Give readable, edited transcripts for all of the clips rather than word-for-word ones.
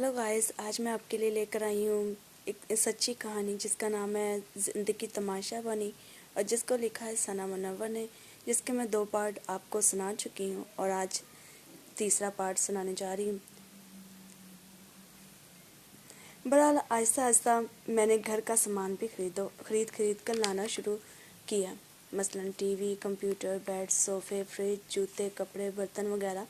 Hello guys, आज मैं आपके लिए लेकर आई हूँ एक सच्ची कहानी जिसका नाम है ज़िंदगी तमाशा बनी और जिसको लिखा है सना मुनव्वर ने, जिसके मैं 2 पार्ट आपको सुना चुकी हूँ और आज तीसरा पार्ट सुनाने जा रही हूँ। बहरहाल आहिस्ता आहिस्ता मैंने घर का सामान भी खरीद कर लाना शुरू किया। मसलन टीवी, कंप्यूटर, बेड, सोफ़े, फ्रिज, जूते, कपड़े, बर्तन वगैरह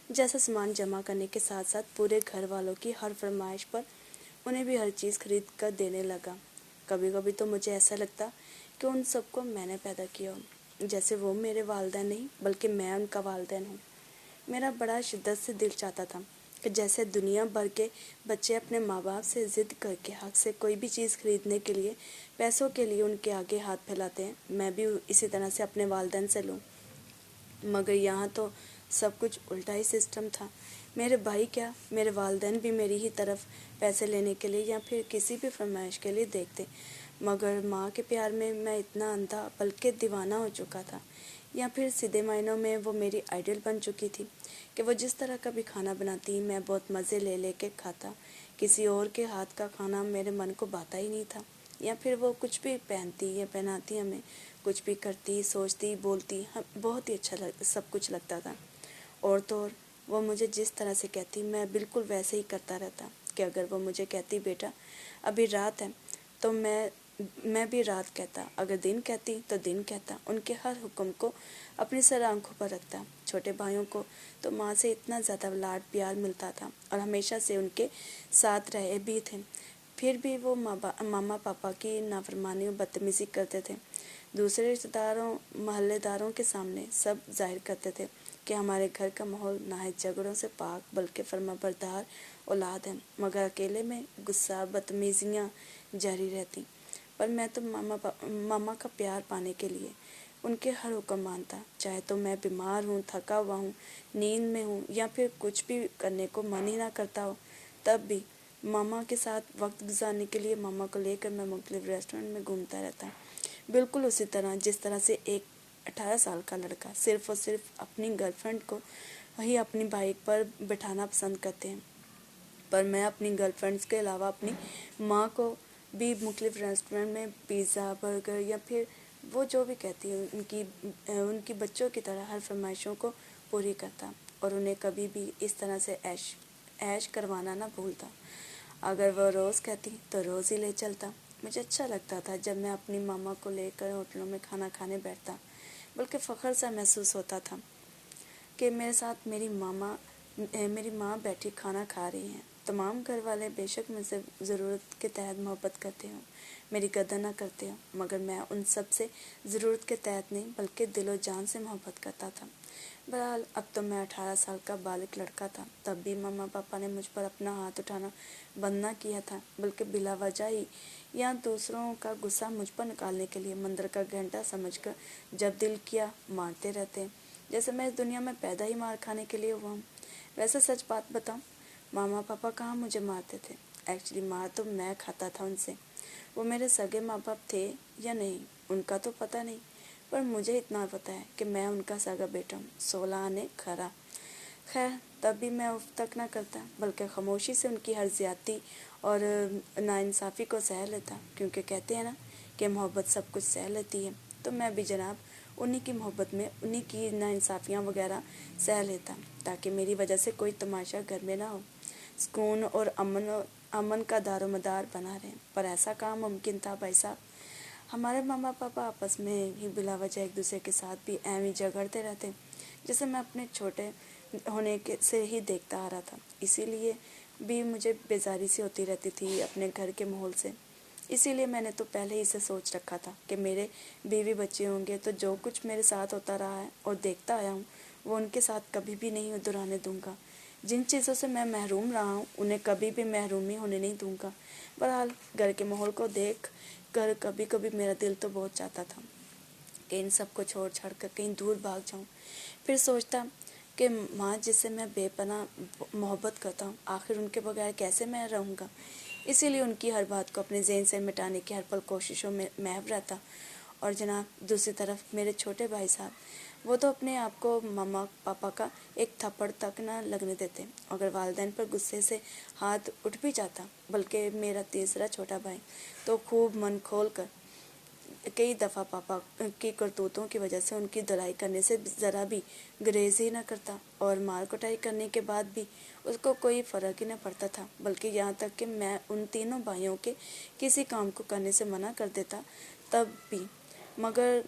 जैसा सामान जमा करने के साथ साथ पूरे घर वालों की हर फरमाइश पर उन्हें भी हर चीज़ खरीद कर देने लगा। कभी कभी तो मुझे ऐसा लगता कि उन सबको मैंने पैदा किया हो, जैसे वो मेरे वालिदैन नहीं बल्कि मैं उनका वालिदैन हूँ। मेरा बड़ा शिद्दत से दिल चाहता था कि जैसे दुनिया भर के बच्चे अपने माँ बाप से ज़िद करके हक से कोई भी चीज़ खरीदने के लिए पैसों के लिए उनके आगे हाथ फैलाते हैं, मैं भी इसी तरह से अपने वालिदैन से लूँ। मगर यहाँ तो सब कुछ उल्टा ही सिस्टम था। मेरे भाई क्या, मेरे वालिदैन भी मेरी ही तरफ पैसे लेने के लिए या फिर किसी भी फरमाइश के लिए देखते। मगर माँ के प्यार में मैं इतना अंधा बल्कि दीवाना हो चुका था, या फिर सीधे मायनों में वो मेरी आइडल बन चुकी थी कि वो जिस तरह का भी खाना बनाती मैं बहुत मज़े ले के खाता। किसी और के हाथ का खाना मेरे मन को भाता ही नहीं था। या फिर वो कुछ भी पहनती या पहनाती हमें, कुछ भी करती, सोचती, बोलती, हम बहुत ही अच्छा सब कुछ लगता था। और तो और वो मुझे जिस तरह से कहती मैं बिल्कुल वैसे ही करता रहता। कि अगर वो मुझे कहती बेटा अभी रात है तो मैं भी रात कहता, अगर दिन कहती तो दिन कहता। उनके हर हुक्म को अपनी सर आंखों पर रखता। छोटे भाइयों को तो माँ से इतना ज़्यादा लाड प्यार मिलता था और हमेशा से उनके साथ रहे भी थे, फिर भी वो मामा पापा की नाफरमानी और बदतमीज़ी करते थे। दूसरे रिश्तेदारों, मोहल्लेदारों के सामने सब जाहिर करते थे कि हमारे घर का माहौल नाहित झगड़ों से पाक बल्कि फर्माबरदार औलाद है, मगर अकेले में गुस्सा, बदतमीज़ियाँ जारी रहती। पर मैं तो मामा का प्यार पाने के लिए उनके हर हुक्म मानता, चाहे तो मैं बीमार हूँ, थका हुआ हूँ, नींद में हूँ या फिर कुछ भी करने को मन ही ना करता हो, तब भी मामा के साथ वक्त गुजारने के लिए मामा को लेकर मैं मुख्तलिफ रेस्टोरेंट में घूमता रहता। बिल्कुल उसी तरह जिस तरह से एक 18 साल का लड़का सिर्फ़ और सिर्फ अपनी गर्लफ्रेंड को वही अपनी बाइक पर बैठाना पसंद करते हैं, पर मैं अपनी गर्लफ्रेंड्स के अलावा अपनी माँ को भी मुख्तलिफ रेस्टोरेंट में पिज़्ज़ा, बर्गर या फिर वो जो भी कहती है उनकी बच्चों की तरह हर फरमाइशों को पूरी करता और उन्हें कभी भी इस तरह से ऐश करवाना ना भूलता। अगर वो रोज़ कहती तो रोज़ ही ले चलता। मुझे अच्छा लगता था जब मैं अपनी मामा को लेकर होटलों में खाना खाने बैठता, बल्कि फ़ख्र सा महसूस होता था कि मेरे साथ मेरी माँ बैठी खाना खा रही हैं। तमाम घर वाले बेशक मुझसे ज़रूरत के तहत मोहब्बत करते हों, मेरी कदर न करते हों, मगर मैं उन सब से ज़रूरत के तहत नहीं बल्कि दिलो जान से मोहब्बत करता था। बहरहाल अब तो मैं 18 साल का बालिग लड़का था, तब भी मामा पापा ने मुझ पर अपना हाथ उठाना बंद न किया था, बल्कि बिला वजह ही या दूसरों का गुस्सा मुझ पर निकालने के लिए मंदिर का घंटा समझकर जब दिल किया मारते रहते, जैसे मैं इस दुनिया में पैदा ही मार खाने के लिए हुआ हूँ। वैसे सच बात बताऊँ, मामा पापा कहाँ मुझे मारते थे, एक्चुअली मार तो मैं खाता था उनसे। वो मेरे सगे माँ बाप थे या नहीं उनका तो पता नहीं, पर मुझे इतना पता है कि मैं उनका सगा बेटा हूँ, 16 आने खरा। खैर तब भी मैं उफ तक ना करता, बल्कि खामोशी से उनकी हर ज़्यादती और नाइंसाफ़ी को सह लेता, क्योंकि कहते हैं ना कि मोहब्बत सब कुछ सह लेती है। तो मैं भी जनाब उन्हीं की मोहब्बत में उन्हीं की नाइंसाफ़ियाँ वगैरह सह लेता, ताकि मेरी वजह से कोई तमाशा घर में ना हो, सुकून और अमन का दारोमदार बना रहे। पर ऐसा काम मुमकिन था भाई साहब। हमारे मामा पापा आपस में ही बिला वजह एक दूसरे के साथ भी ऐवें ही झगड़ते रहते, जैसे मैं अपने छोटे होने के से ही देखता आ रहा था। इसीलिए भी मुझे बेजारी सी होती रहती थी अपने घर के माहौल से। इसीलिए मैंने तो पहले ही से सोच रखा था कि मेरे बीवी बच्चे होंगे तो जो कुछ मेरे साथ होता रहा है और देखता आया हूँ वो उनके साथ कभी भी नहीं दोहराने दूंगा। जिन चीज़ों से मैं महरूम रहा हूँ उन्हें कभी भी महरूमी होने नहीं दूंगा। बहरहाल घर के माहौल को देख कर कभी कभी मेरा दिल तो बहुत चाहता था कि इन सब को छोड़ छाड़ कर कहीं दूर भाग जाऊँ। फिर सोचता कि माँ जिससे मैं बेपनाह मोहब्बत करता हूँ, आखिर उनके बगैर कैसे मैं रहूँगा। इसीलिए उनकी हर बात को अपने ज़हन से मिटाने की हर पल कोशिशों में महव रहता। और जनाब दूसरी तरफ मेरे छोटे भाई साहब, وہ تو اپنے آپ کو ماما پاپا کا ایک تھپڑ تک نہ لگنے دیتے. اگر والدین پر غصے سے ہاتھ اٹھ بھی جاتا، بلکہ میرا تیسرا چھوٹا بھائی تو خوب من کھول کر کئی دفعہ پاپا کی کرتوتوں کی وجہ سے ان کی دلائی کرنے سے ذرا بھی گریز ہی نہ کرتا، اور مار کٹائی کرنے کے بعد بھی اس کو کوئی فرق ہی نہ پڑتا تھا، بلکہ یہاں تک کہ میں ان تینوں بھائیوں کے کسی کام کو کرنے سے منع کر دیتا تب بھی. مگر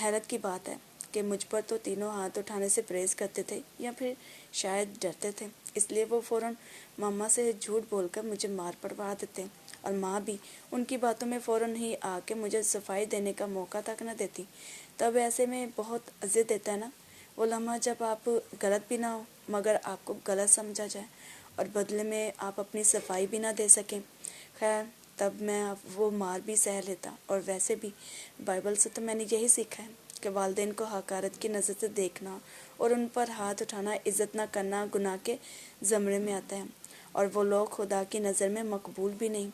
حیرت کی بات ہے کہ مجھ پر تو تینوں ہاتھ اٹھانے سے پرہیز کرتے تھے، یا پھر شاید ڈرتے تھے، اس لیے وہ فوراً ماما سے جھوٹ بول کر مجھے مار پڑوا دیتے، اور ماں بھی ان کی باتوں میں فوراً ہی آ کے مجھے صفائی دینے کا موقع تک نہ دیتی. تب ایسے میں بہت اذیت دیتا ہے نا وہ لمحہ جب آپ غلط بھی نہ ہو مگر آپ کو غلط سمجھا جائے، اور بدلے میں آپ اپنی صفائی بھی نہ دے سکیں. خیر، تب میں وہ مار بھی سہ لیتا. اور ویسے بھی بائبل سے تو میں نے یہی سیکھا ہے کہ والدین کو حقارت کی نظر سے دیکھنا اور ان پر ہاتھ اٹھانا عزت نہ کرنا گناہ کے زمرے میں آتا ہے، اور وہ لوگ خدا کی نظر میں مقبول بھی نہیں.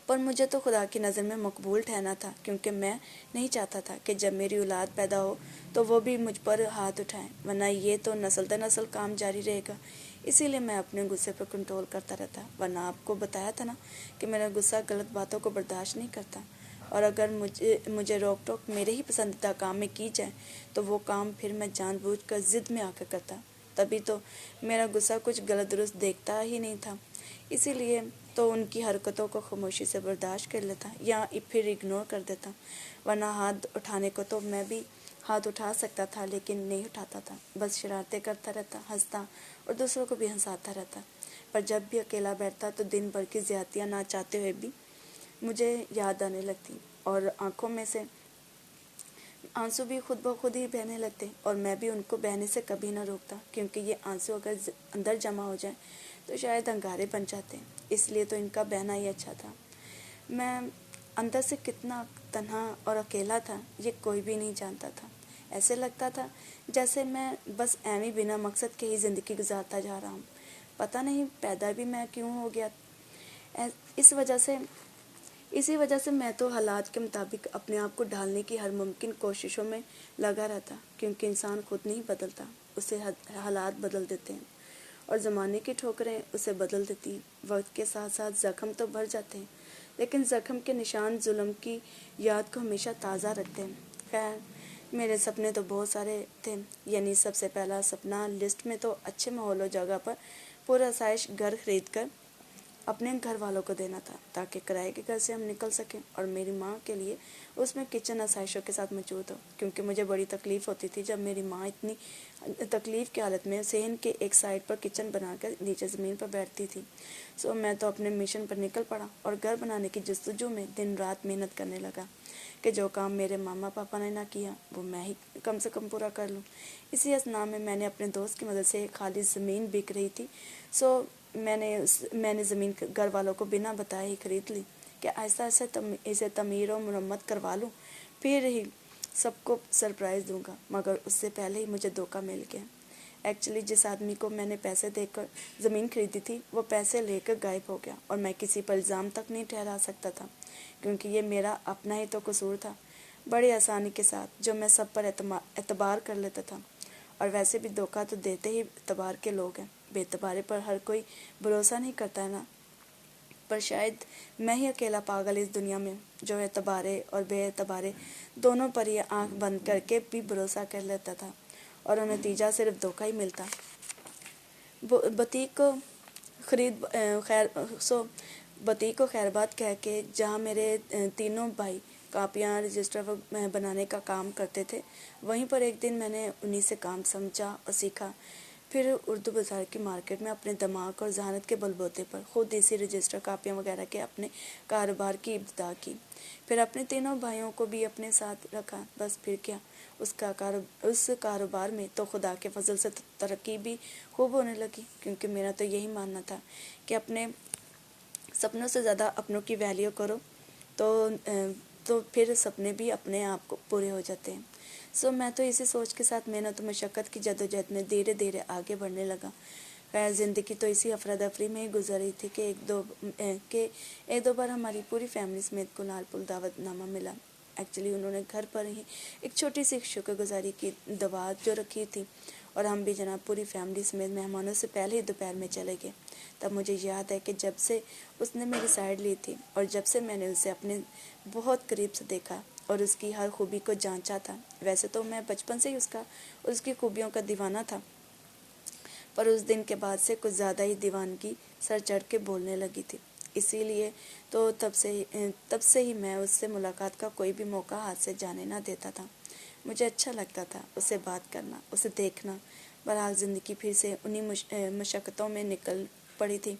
پر مجھے تو خدا کی نظر میں مقبول ٹھہرنا تھا، کیونکہ میں نہیں چاہتا تھا کہ جب میری اولاد پیدا ہو تو وہ بھی مجھ پر ہاتھ اٹھائیں، ورنہ یہ تو نسل در نسل کام جاری رہے گا. اسی لیے میں اپنے غصے پر کنٹرول کرتا رہتا، ورنہ آپ کو بتایا تھا نا کہ میرا غصہ غلط باتوں کو برداشت نہیں کرتا، اور اگر مجھے روک ٹوک میرے ہی پسندیدہ کام میں کی جائے تو وہ کام پھر میں جان بوجھ کر ضد میں آ کر کرتا. تبھی تو میرا غصہ کچھ غلط درست دیکھتا ہی نہیں تھا، اسی لیے تو ان کی حرکتوں کو خاموشی سے برداشت کر لیتا یا پھر اگنور کر دیتا. ورنہ ہاتھ اٹھانے کو تو میں بھی ہاتھ اٹھا سکتا تھا، لیکن نہیں اٹھاتا تھا. بس شرارتیں کرتا رہتا، ہنستا اور دوسروں کو بھی ہنساتا رہتا. پر جب بھی اکیلا بیٹھتا تو دن بھر کی زیادتیاں نہ چاہتے ہوئے بھی مجھے یاد آنے لگتی، اور آنکھوں میں سے آنسو بھی خود بخود ہی بہنے لگتے، اور میں بھی ان کو بہنے سے کبھی نہ روکتا، کیونکہ یہ آنسو اگر اندر جمع ہو جائیں تو شاید انگارے بن جاتے ہیں. اس لیے تو ان کا بہنا ہی اچھا تھا. میں اندر سے کتنا تنہا اور اکیلا تھا یہ کوئی بھی نہیں جانتا تھا. ایسے لگتا تھا جیسے میں بس ایویں بنا مقصد کے ہی زندگی گزارتا جا رہا ہوں. پتہ نہیں پیدا بھی میں کیوں ہو گیا. اسی وجہ سے میں تو حالات کے مطابق اپنے آپ کو ڈھالنے کی ہر ممکن کوششوں میں لگا رہتا، کیونکہ انسان خود نہیں بدلتا، اسے حالات بدل دیتے ہیں، اور زمانے کی ٹھوکریں اسے بدل دیتی. وقت کے ساتھ ساتھ زخم تو بھر جاتے ہیں، لیکن زخم کے نشان ظلم کی یاد کو ہمیشہ تازہ رکھتے ہیں. خیر، میرے سپنے تو بہت سارے تھے. یعنی سب سے پہلا سپنا لسٹ میں تو اچھے ماحول و جگہ پر پرآسائش گھر خرید کر اپنے گھر والوں کو دینا تھا، تاکہ کرائے کے گھر سے ہم نکل سکیں، اور میری ماں کے لیے اس میں کچن آسائشوں کے ساتھ موجود ہو، کیونکہ مجھے بڑی تکلیف ہوتی تھی جب میری ماں اتنی تکلیف کی حالت میں صحن کے ایک سائڈ پر کچن بنا کر نیچے زمین پر بیٹھتی تھی. میں تو اپنے مشن پر نکل پڑا اور گھر بنانے کی جستجو میں دن رات محنت کرنے لگا کہ جو کام میرے ماما پاپا نے نہ کیا وہ میں ہی کم سے کم پورا کر لوں. اسی اثناء میں نے اپنے دوست کی مدد سے خالی زمین بک رہی تھی، میں نے زمین گھر والوں کو بنا بتائے ہی خرید لی کہ آہستہ آہستہ اسے تعمیر و مرمت کروا لوں، پھر ہی سب کو سرپرائز دوں گا. مگر اس سے پہلے ہی مجھے دھوکہ مل گیا. ایکچولی جس آدمی کو میں نے پیسے دے کر زمین خریدی تھی وہ پیسے لے کر غائب ہو گیا، اور میں کسی پر الزام تک نہیں ٹھہرا سکتا تھا، کیونکہ یہ میرا اپنا ہی تو قصور تھا، بڑی آسانی کے ساتھ، جو میں سب پر اعتبار کر لیتا تھا. اور ویسے بھی دھوکہ تو دیتے ہی اعتبار کے لوگ ہیں، بے اعتبارے پر ہر کوئی بھروسہ نہیں کرتا ہے نا. پر شاید میں ہی اکیلا پاگل اس دنیا میں جو اعتبارے اور بے اعتبارے دونوں پر ہی آنکھ بند کر کے بھی بھروسہ کر لیتا تھا، اور نتیجہ صرف دھوکہ ہی ملتا. بتیک کو خیر بات کہہ کے جہاں میرے تینوں بھائی کاپیاں رجسٹر بنانے کا کام کرتے تھے، وہیں پر ایک دن میں نے انہی سے کام سمجھا اور سیکھا. پھر اردو بازار کی مارکیٹ میں اپنے دماغ اور ذہانت کے بلبوتے پر خود اسی رجسٹر کاپیاں وغیرہ کے اپنے کاروبار کی ابتدا کی. پھر اپنے تینوں بھائیوں کو بھی اپنے ساتھ رکھا. بس پھر کیا، اس کاروبار میں تو خدا کے فضل سے ترقی بھی خوب ہونے لگی، کیونکہ میرا تو یہی ماننا تھا کہ اپنے سپنوں سے زیادہ اپنوں کی ویلیو کرو تو پھر سپنے بھی اپنے آپ کو پورے ہو جاتے ہیں. میں تو اسی سوچ کے ساتھ محنت و مشقت کی جدوجہد میں دھیرے دھیرے آگے بڑھنے لگا. خیر، زندگی تو اسی افرادفری میں ہی گزر رہی تھی کہ ایک دو بار ہماری پوری فیملی سمیت کو لال پور دعوت نامہ ملا. एक्चुअली उन्होंने घर पर ही एक छोटी सी शुक्रगुजारी की दवा जो रखी थी, और हम भी जनाब पूरी फैमिली समेत मेहमानों से पहले ही दोपहर में चले गए। तब मुझे याद है कि जब से उसने मेरी साइड ली थी और जब से मैंने उसे अपने बहुत करीब से देखा और उसकी हर खूबी को जांचा था। वैसे तो मैं बचपन से ही उसकी खूबियों का दीवाना था, पर उस दिन के बाद से कुछ ज़्यादा ही दीवानगी सर चढ़ के बोलने लगी थी। इसीलिए तो तब से ही मैं उससे मुलाकात का कोई भी मौका हाथ से जाने ना देता था। मुझे अच्छा लगता था उससे बात करना, उसे देखना। बहरहाल ज़िंदगी फिर से उन्हीं मशक्क़तों में निकल पड़ी थी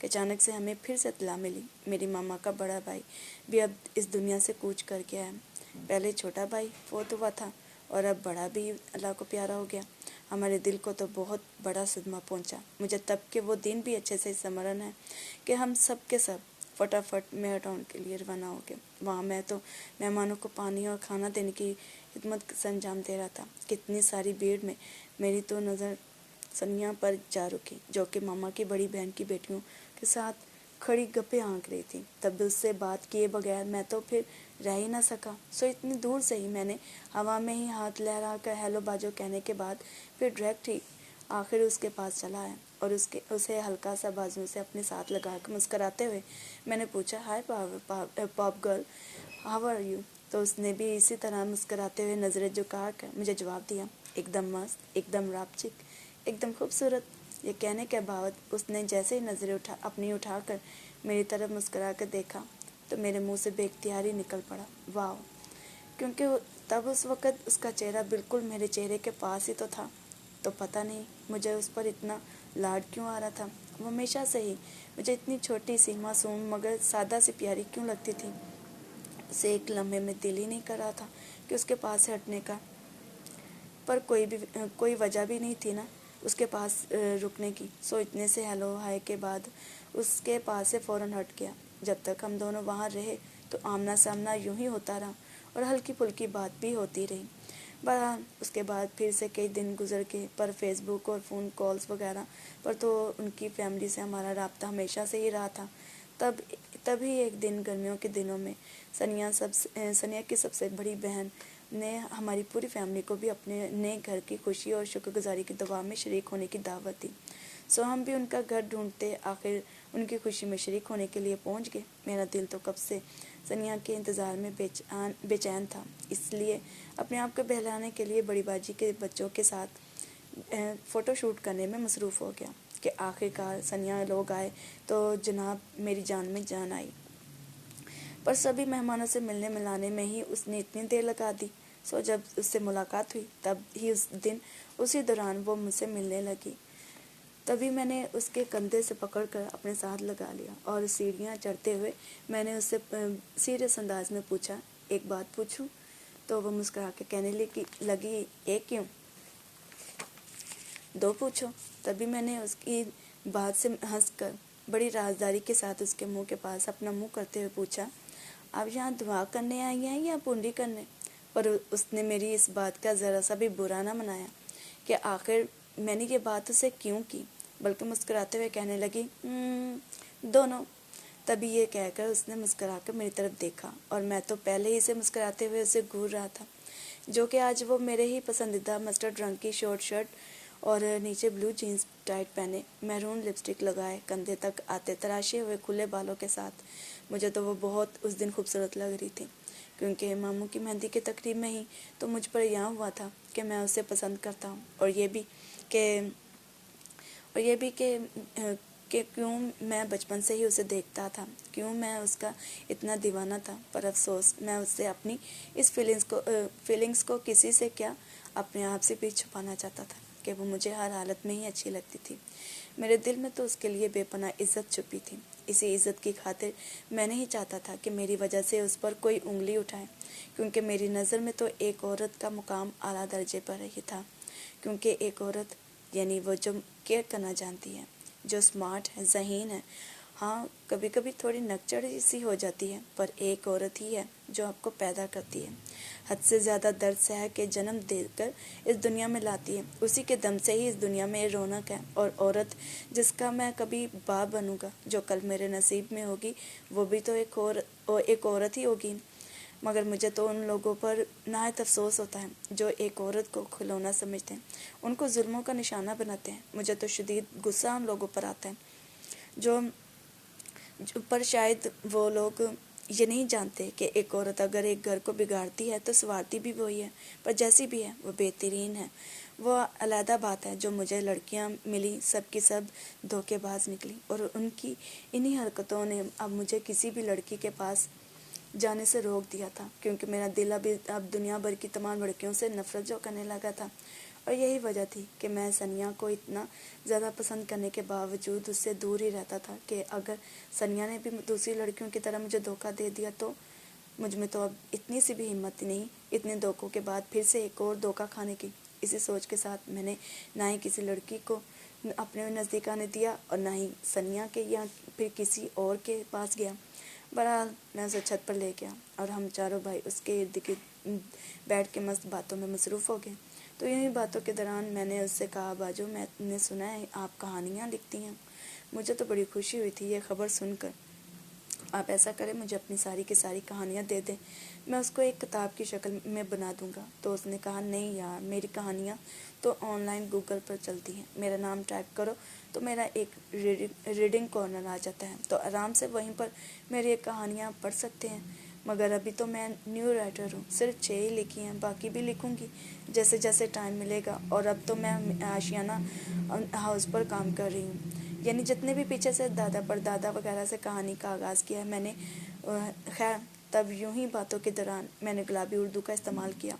कि अचानक से हमें फिर से इत्तला मिली। मेरी मामा का बड़ा भाई भी अब इस दुनिया से कूच कर गया है। पहले छोटा भाई फौत हुआ था और अब बड़ा भी अल्लाह को प्यारा हो गया। हमारे दिल को तो बहुत बड़ा सदमा पहुंचा। मुझे तब के वो दिन भी अच्छे से स्मरण है कि हम सब के सब फटाफट मेयर टाउन के लिए रवाना हो गए। वहाँ मैं तो मेहमानों को पानी और खाना देने की खिदमत से अंजाम दे रहा था। कितनी सारी भीड़ में मेरी तो नज़र सनिया पर जा रुकी, जो कि मामा की बड़ी बहन की बेटियों के साथ खड़ी गप्पे हाँक रही थी। तब उससे बात किए बगैर मैं तो फिर रह ही ना सका। सो इतनी दूर से ही मैंने हवा में ही हाथ लहरा कर हेलो बाजो कहने के बाद फिर डायरेक्ट ही आखिर उसके पास चला है और उसे हल्का सा बाजू से अपने साथ लगा कर मुस्कराते हुए मैंने पूछा, hi pop girl, how are you? तो उसने भी इसी तरह मुस्कराते हुए नज़रें झुका कर मुझे जवाब दिया, एकदम मस्त, एकदम रापचिक, एकदम खूबसूरत। ये कहने के बाद उसने जैसे ही नज़रें उठाकर मेरी तरफ मुस्कुरा कर देखा तो मेरे मुंह से बेख्तियारी निकल पड़ा, वाह। क्योंकि तब उस वक़्त उसका चेहरा बिल्कुल मेरे चेहरे के पास ही तो था। तो पता नहीं मुझे उस पर इतना लाड क्यों आ रहा था। वो हमेशा से ही मुझे इतनी छोटी सी मासूम मगर सादा सी प्यारी क्यों लगती थी। उसे एक लम्हे में दिल ही नहीं कर रहा था कि उसके पास से हटने का, पर कोई वजह भी नहीं थी ना उसके पास रुकने की। सो इतने से हेलो हाय के बाद उसके पास से फ़ौरन हट गया। जब तक हम दोनों वहाँ रहे तो आमना सामना यूं ही होता रहा और हल्की फुल्की बात भी होती रही। बहरहाल उसके बाद फिर से कई दिन गुजर गए, पर फेसबुक और फ़ोन कॉल्स वगैरह पर तो उनकी फैमिली से हमारा राब्ता हमेशा से ही रहा था। तभी एक दिन गर्मियों के दिनों में सनिया की सबसे बड़ी बहन ने हमारी पूरी फैमिली को भी अपने नए घर की खुशी और शुक्रगुजारी की दुआ में शरीक होने की दावत दी। सो हम भी उनका घर ढूंढते आखिर उनकी खुशी में शरीक होने के लिए पहुंच गए। मेरा दिल तो कब से सनिया के इंतज़ार में बेचैन था, इसलिए अपने आप को बहलाने के लिए बड़ी बाजी के बच्चों के साथ फ़ोटो शूट करने में मसरूफ़ हो गया कि आखिरकार सनिया लोग आए तो जनाब मेरी जान में जान आई। पर सभी मेहमानों से मिलने मिलाने में ही उसने इतनी देर लगा दी। सो जब उससे मुलाकात हुई तब ही उसी दौरान वो मुझसे मिलने लगी। तभी मैंने उसके कंधे से पकड़कर अपने साथ लगा लिया और सीढ़ियाँ चढ़ते हुए मैंने उससे सीरियस अंदाज में पूछा, एक बात पूछूं? तो वो मुस्कुरा के कहने लगी, एक क्यों, दो पूछो। तभी मैंने उसकी बात से हंसकर बड़ी राजदारी के साथ उसके मुंह के पास अपना मुंह करते हुए पूछा, आप यहाँ दुआ करने आई हैं या पूंडी करने? पर उसने मेरी इस बात का ज़रा सा भी बुरा ना मनाया कि आखिर मैंने ये बात उसे क्यों की, बल्कि मुस्कुराते हुए कहने लगी, दोनों। तभी ये कहकर उसने मुस्कुराकर मेरी तरफ देखा और मैं तो पहले ही से मुस्कुराते हुए उसे घूर रहा था, जो कि आज वो मेरे ही पसंदीदा मस्टर्ड रंग की शॉर्ट शर्ट और नीचे ब्लू जीन्स टाइट पहने, मैरून लिपस्टिक लगाए, कंधे तक आते तराशे हुए खुले बालों के साथ। मुझे तो वो बहुत उस दिन खूबसूरत लग रही थी, क्योंकि मामू की मेहंदी की तकरीब में ही तो मुझ पर यहाँ हुआ था कि मैं उसे पसंद करता हूँ, और ये भी कि क्यों मैं बचपन से ही उसे देखता था, क्यों मैं उसका इतना दीवाना था। पर अफसोस मैं उससे अपनी इस फीलिंग्स को किसी से क्या अपने आप से भी छुपाना चाहता था कि वो मुझे हर हालत में ही अच्छी लगती थी। मेरे दिल में तो उसके लिए बेपनाह इज्जत छुपी थी। इसी इज्जत की खातिर मैं नहीं चाहता था कि मेरी वजह से उस पर कोई उंगली उठाए, क्योंकि मेरी नज़र में तो एक औरत का मुकाम आला दर्जे पर ही था। क्योंकि एक औरत यानी वो जो केयर करना जानती है, जो स्मार्ट है, ज़हीन है, हाँ कभी कभी थोड़ी नकचड़ सी हो जाती है, पर एक औरत ही है जो आपको पैदा करती है, हद से ज़्यादा दर्द सह के जन्म देकर इस दुनिया में लाती है। उसी के दम से ही इस दुनिया में रौनक है। और औरत जिसका मैं कभी बाप बनूंगा, जो कल मेरे नसीब में होगी, वो भी तो एक औरत ही होगी। مگر مجھے تو ان لوگوں پر نہایت افسوس ہوتا ہے جو ایک عورت کو کھلونا سمجھتے ہیں، ان کو ظلموں کا نشانہ بناتے ہیں۔ مجھے تو شدید غصہ ان لوگوں پر آتا ہے جو پر شاید وہ لوگ یہ نہیں جانتے کہ ایک عورت اگر ایک گھر کو بگاڑتی ہے تو سنوارتی بھی وہی ہے، پر جیسی بھی ہے وہ بہترین ہے۔ وہ علیحدہ بات ہے جو مجھے لڑکیاں ملی سب کی سب دھوکے باز نکلی، اور ان کی انہی حرکتوں نے اب مجھے کسی بھی لڑکی کے پاس جانے سے روک دیا تھا، کیونکہ میرا دل اب دنیا بھر کی تمام لڑکیوں سے نفرت جو کرنے لگا تھا، اور یہی وجہ تھی کہ میں سنیا کو اتنا زیادہ پسند کرنے کے باوجود اس سے دور ہی رہتا تھا کہ اگر سنیا نے بھی دوسری لڑکیوں کی طرح مجھے دھوکہ دے دیا تو مجھ میں تو اب اتنی سی بھی ہمت نہیں اتنے دھوکوں کے بعد پھر سے ایک اور دھوکہ کھانے کی۔ اسی سوچ کے ساتھ میں نے نہ ہی کسی لڑکی کو اپنے نزدیک آنے دیا اور نہ ہی سنیا کے یا پھر کسی اور کے پاس گیا۔ بہرحال میں اسے چھت پر لے گیا اور ہم چاروں بھائی اس کے ارد گرد بیٹھ کے مست باتوں میں مصروف ہو گئے۔ تو یہی باتوں کے دوران میں نے اس سے کہا، باجو میں نے سنا ہے آپ کہانیاں لکھتی ہیں۔ مجھے تو بڑی خوشی ہوئی تھی یہ خبر سن کر۔ آپ ایسا کریں مجھے اپنی ساری کی ساری کہانیاں دے دیں، میں اس کو ایک کتاب کی شکل میں بنا دوں گا۔ تو اس نے کہا، نہیں یار، میری کہانیاں تو آن لائن گوگل پر چلتی ہیں، میرا نام ٹائپ کرو تو میرا ایک ریڈنگ کارنر آ جاتا ہے، تو آرام سے وہیں پر میری ایک کہانیاں پڑھ سکتے ہیں۔ مگر ابھی تو میں نیو رائٹر ہوں، صرف 6 ہی لکھی ہیں، باقی بھی لکھوں گی جیسے جیسے ٹائم ملے گا۔ اور اب تو میں آشیانہ ہاؤس پر کام کر رہی ہوں، یعنی جتنے بھی پیچھے سے دادا پردادا وغیرہ سے کہانی کا آغاز کیا ہے میں نے۔ خیر تب یوں ہی باتوں کے دوران میں نے گلابی اردو کا استعمال کیا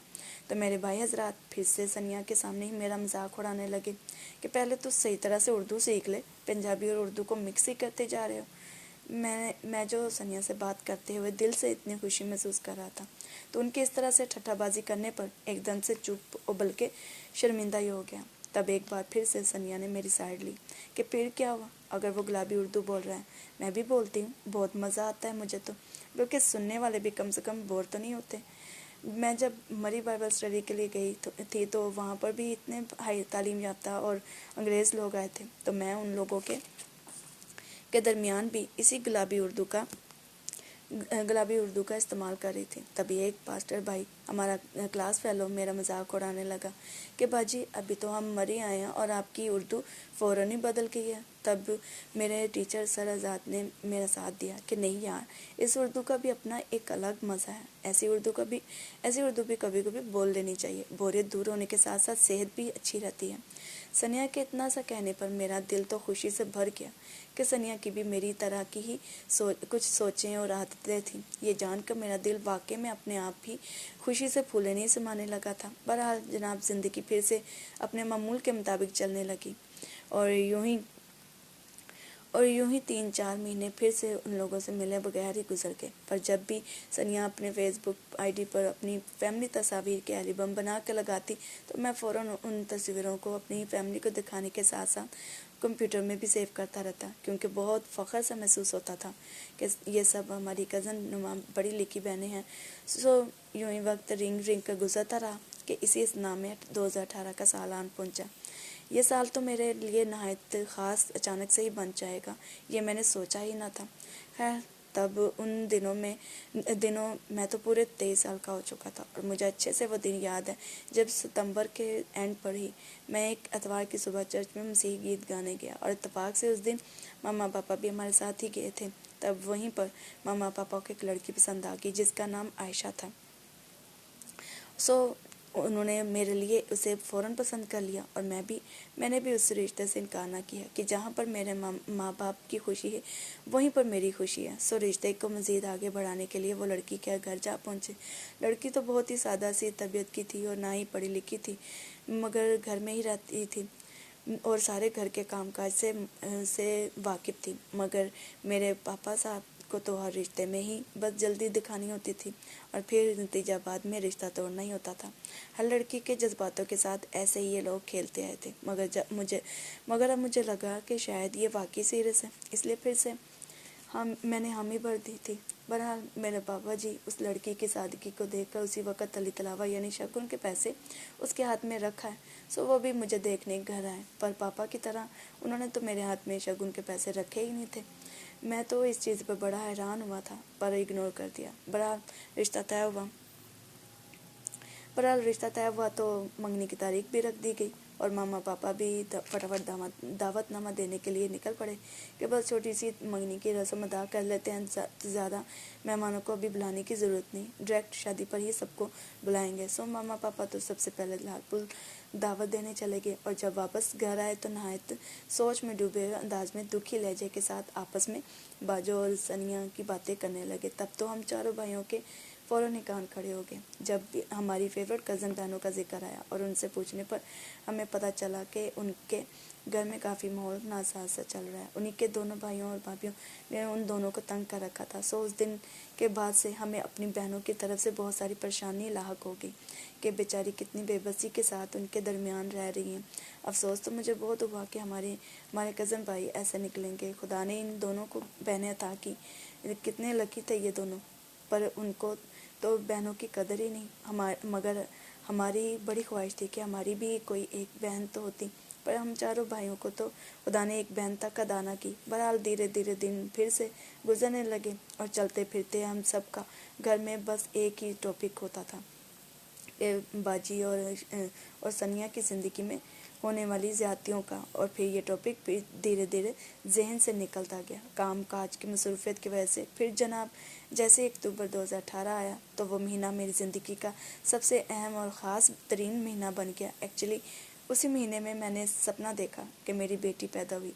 تو میرے بھائی حضرات پھر سے سنیا کے سامنے ہی میرا مذاق اڑانے لگے کہ پہلے تو صحیح طرح سے اردو سیکھ لے، پنجابی اور اردو کو مکس ہی کرتے جا رہے ہو۔ میں جو سنیا سے بات کرتے ہوئے دل سے اتنی خوشی محسوس کر رہا تھا، تو ان کی اس طرح سے ٹھٹھا بازی کرنے پر ایک دم سے چپ اور بلکہ شرمندہ ہی ہو گیا۔ تب ایک بار پھر سے سنیا نے میری سائڈ لی کہ پھر کیا ہوا، اگر وہ گلابی اردو بول رہا ہے میں بھی بولتی ہوں، بہت مزہ آتا ہے مجھے تو، کیونکہ سننے والے بھی کم سے کم بور تو نہیں ہوتے۔ میں جب مری بائبل اسٹڈی کے لیے گئی تھی تو وہاں پر بھی اتنے ہائی تعلیم یافتہ اور انگریز لوگ آئے تھے، تو میں ان لوگوں کے درمیان بھی اسی گلابی اردو کا استعمال کر رہی تھی۔ تبھی ایک پاسٹر بھائی ہمارا کلاس فیلو میرا مذاق اڑانے لگا کہ باجی ابھی تو ہم مری آئے ہیں اور آپ کی اردو فوراً ہی بدل گئی ہے۔ تب میرے ٹیچر سر آزاد نے میرا ساتھ دیا کہ نہیں یار، اس اردو کا بھی اپنا ایک الگ مزہ ہے، ایسی اردو بھی کبھی کبھی بول لینی چاہیے، بوریت دور ہونے کے ساتھ ساتھ صحت بھی اچھی رہتی ہے۔ سنیا کے اتنا سا کہنے پر میرا دل تو خوشی سے بھر گیا کہ سنیا کی بھی میری طرح کی ہی کچھ سوچیں اور عادتیں تھیں۔ یہ جان کر میرا دل واقعی میں اپنے آپ ہی خوشی سے پھولے نہیں سمانے لگا تھا۔ بہرحال جناب زندگی پھر سے اپنے معمول کے مطابق چلنے لگی اور یوں ہی 3-4 مہینے پھر سے ان لوگوں سے ملے بغیر ہی گزر گئے۔ پر جب بھی سنیا اپنے فیس بک آئی ڈی پر اپنی فیملی تصاویر کے البم بنا کے لگاتی تو میں فوراً ان تصویروں کو اپنی فیملی کو دکھانے کے ساتھ ساتھ کمپیوٹر میں بھی سیو کرتا رہتا، کیونکہ بہت فخر سا محسوس ہوتا تھا کہ یہ سب ہماری کزن نما پڑھی لکھی بہنیں ہیں۔ یوں ہی وقت رنگ کر گزرتا رہا کہ اسی اسنا میں 2018 کا سال آن پہنچا۔ یہ سال تو میرے لیے نہایت خاص اچانک سے ہی بن جائے گا، یہ میں نے سوچا ہی نہ تھا۔ خیر تب ان دنوں میں تو پورے 23 سال کا ہو چکا تھا، اور مجھے اچھے سے وہ دن یاد ہے جب ستمبر کے اینڈ پر ہی میں ایک اتوار کی صبح چرچ میں مسیحی گیت گانے گیا، اور اتفاق سے اس دن ماما پاپا بھی ہمارے ساتھ ہی گئے تھے۔ تب وہیں پر ماما پاپا کو ایک لڑکی پسند آ گئی جس کا نام عائشہ تھا۔ انہوں نے میرے لیے اسے فوراً پسند کر لیا، اور میں نے بھی اس رشتے سے انکار نہ کیا کہ جہاں پر میرے ماں باپ کی خوشی ہے وہیں پر میری خوشی ہے۔ رشتے کو مزید آگے بڑھانے کے لیے وہ لڑکی کے گھر جا پہنچے۔ لڑکی تو بہت ہی سادہ سی طبیعت کی تھی اور نہ ہی پڑھی لکھی تھی، مگر گھر میں ہی رہتی تھی اور سارے گھر کے کام کاج سے واقف تھی، مگر میرے پاپا صاحب کو تو ہر رشتے میں ہی بس جلدی دکھانی ہوتی تھی اور پھر نتیجہ بعد میں رشتہ توڑنا ہی ہوتا تھا۔ ہر لڑکی کے جذباتوں کے ساتھ ایسے ہی یہ لوگ کھیلتے آئے تھے، مگر اب مجھے لگا کہ شاید یہ واقعی سیریس ہے، اس لیے پھر سے میں نے हामी भर दी थी। बहरहाल मेरे बाबा जी उस लड़की की सादगी को देखकर उसी वक्त तली तलावा यानी शगुन के पैसे उसके हाथ में रखा है, सो वो भी मुझे देखने घर आए। पर पापा की तरह उन्होंने तो मेरे हाथ में शगुन के पैसे रखे ही नहीं थे। मैं तो इस चीज़ पर बड़ा हैरान हुआ था, पर इग्नोर कर दिया। बहरहाल रिश्ता तय हुआ तो मंगनी की तारीख भी रख दी गई और मामा पापा भी फटाफट दावतनामा देने के लिए निकल पड़े कि बस छोटी सी मंगनी की रस्म अदा कर लेते हैं, ज़्यादा मेहमानों को अभी बुलाने की ज़रूरत नहीं, डायरेक्ट शादी पर ही सबको बुलाएंगे। सो मामा पापा तो सबसे पहले लालपुर दावत देने चले गए और जब वापस घर आए तो नहायत सोच में डूबे अंदाज में दुखी लहजे के साथ आपस में बाजो और सनिया की बातें करने लगे। तब तो हम चारों भाइयों के फ़ौरन ही कान खड़े हो गए जब भी हमारी फेवरेट कज़न बहनों का जिक्र आया और उनसे पूछने पर हमें पता चला कि उनके घर में काफ़ी माहौल नासाज सा चल रहा है। उन्हीं के दोनों भाइयों और भाभियों ने उन दोनों को तंग कर रखा था। सो उस दिन के बाद से हमें अपनी बहनों की तरफ से बहुत सारी परेशानी लाहक हो गई कि बेचारी कितनी बेबसी के साथ उनके दरमियान रह रही हैं। अफसोस तो मुझे बहुत हुआ कि हमारे कज़न भाई ऐसे निकलेंगे। खुदा ने इन दोनों को बहनें अता की, कितने लकी थे ये दोनों, पर उनको तो बहनों की कदर ही नहीं। मगर हमारी बड़ी ख्वाहिश थी कि हमारी भी कोई एक बहन तो होती, पर हम चारों भाइयों को तो खुदा ने एक बहन तक अदा ना की। बहरहाल धीरे धीरे दिन फिर से गुजरने लगे और चलते फिरते हम सब का घर में बस एक ही टॉपिक होता था, बाजी और सनिया की ज़िंदगी में होने वाली ज़्यादतियों का। और फिर ये टॉपिक भी धीरे धीरे जहन से निकलता गया। काम काज की मसरूफियत की वजह से फिर जनाब जैसे अक्टूबर 2018 आया तो वो महीना मेरी ज़िंदगी का सबसे अहम और ख़ास तरीन महीना बन गया। एक्चुअली उसी महीने में मैंने सपना देखा कि मेरी बेटी पैदा हुई।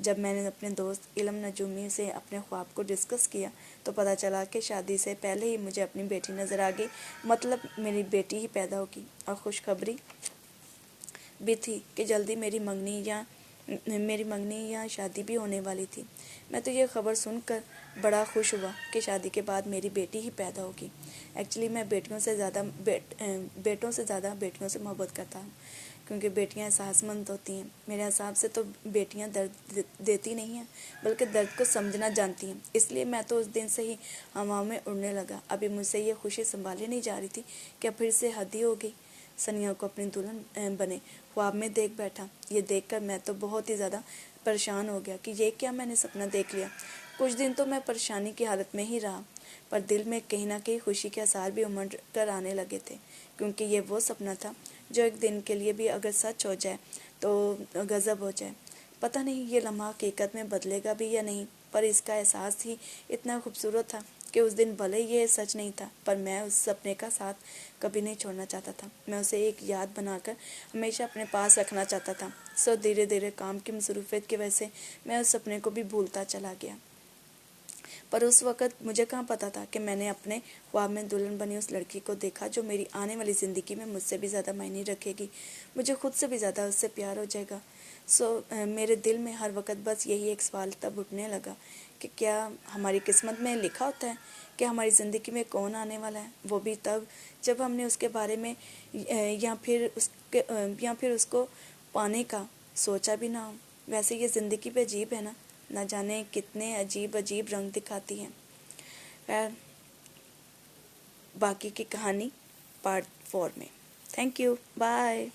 जब मैंने अपने दोस्त इलम नजूमी से अपने ख्वाब को डिस्कस किया तो पता चला कि शादी से पहले ही मुझे अपनी बेटी नज़र आ गई, मतलब मेरी बेटी ही पैदा होगी। और खुशखबरी भी थी कि जल्दी मेरी मंगनी या शादी भी होने वाली थी। मैं तो ये खबर सुनकर बड़ा खुश हुआ कि शादी के बाद मेरी बेटी ही पैदा होगी। एक्चुअली मैं बेटों से ज़्यादा बेटियों से मोहब्बत करता हूँ, क्योंकि बेटियां एहसासमंद होती हैं। मेरे हिसाब से तो बेटियां दर्द देती नहीं हैं, बल्कि दर्द को समझना जानती हैं। इसलिए मैं तो उस दिन से ही हवाओं में उड़ने लगा। अभी मुझसे ये खुशी संभाली नहीं जा रही थी कि फिर से हद ही हो गई। सनिया को अपनी दुल्हन बने ख्वाब में देख बैठा। ये देखकर मैं तो बहुत ही ज़्यादा परेशान हो गया कि ये क्या मैंने सपना देख लिया। कुछ दिन तो मैं परेशानी की हालत में ही रहा, पर दिल में कहीं ना कहीं खुशी के आसार भी उमड़ कर आने लगे थे, क्योंकि ये वो सपना था जो एक दिन के लिए भी अगर सच हो जाए तो गज़ब हो जाए। पता नहीं ये लम्हा हकीकत में बदलेगा भी या नहीं, पर इसका एहसास ही इतना खूबसूरत था कि उस दिन भले ये सच नहीं था, पर मैं उस सपने का साथ कभी नहीं छोड़ना चाहता था। मैं उसे एक याद बनाकर हमेशा अपने पास रखना चाहता था। सो धीरे धीरे काम की मसरूफियत की वजह से मैं उस सपने को भी भूलता चला गया। पर उस वक़्त मुझे कहाँ पता था कि मैंने अपने ख्वाब में दुल्हन बनी उस लड़की को देखा जो मेरी आने वाली ज़िंदगी में मुझसे भी ज़्यादा मायने रखेगी, मुझे खुद से भी ज़्यादा उससे प्यार हो जाएगा। मेरे दिल में हर वक्त बस यही एक सवाल तब उठने लगा कि क्या हमारी किस्मत में लिखा होता है कि हमारी ज़िंदगी में कौन आने वाला है, वो भी तब जब हमने उसके बारे में या फिर उसको पाने का सोचा भी ना हो। वैसे ये ज़िंदगी पे अजीब है ना जाने कितने अजीब अजीब रंग दिखाती हैं। खैर, बाकी की कहानी पार्ट 4 में। Thank you, bye.